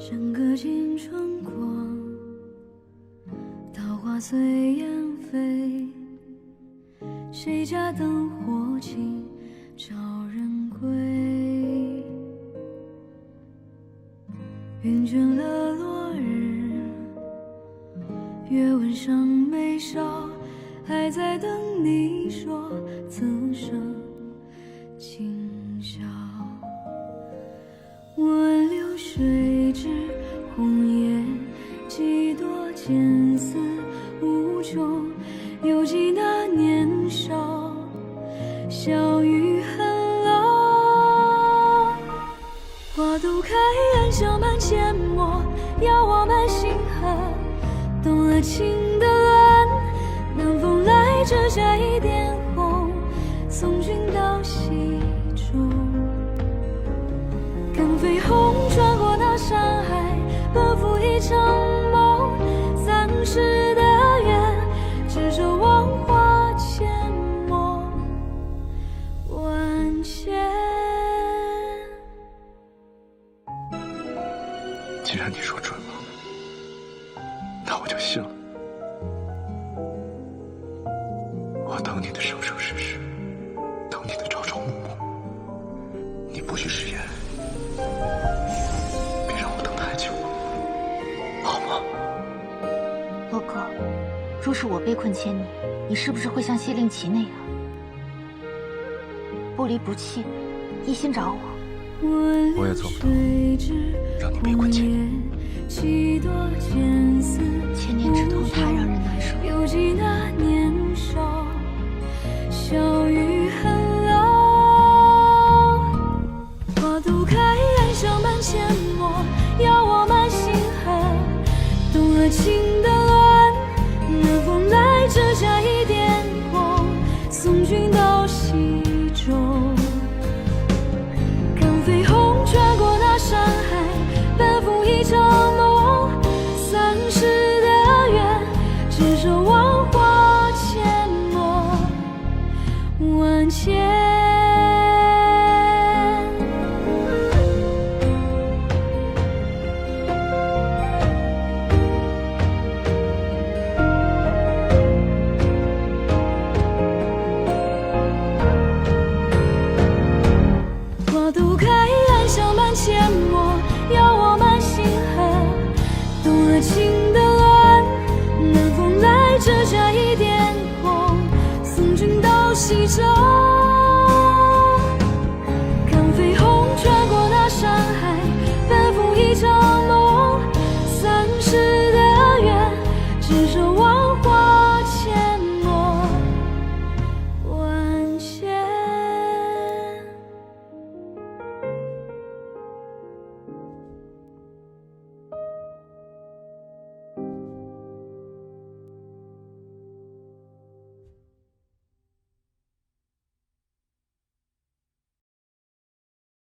整个青春过，桃花随烟飞，谁家灯火尽找人归？云卷了落日，月吻上眉梢，还在等你说此生今宵。问流水之红颜，几多见思无穷，犹记那年少，笑语恨老。花都开，暗香满阡陌，邀我们星河，动了情的乱。南风来，折下一点红，送君到西中。敢飞鸿穿过那山海，奔赴一场梦。三世的缘，执手望花阡陌万千。既然你说准了，那我就信了。我等你的生生世世，等你的朝朝暮暮。你不许食言，别让我等太久，好吗？洛哥，若是我被困千年，你是不是会像谢令奇那样不离不弃，一心找我？我也做不到让你被困千年。千年之痛太让人难受。犹记那年少，笑语恨老。花都开，暗香满阡陌，邀我们星河，动了情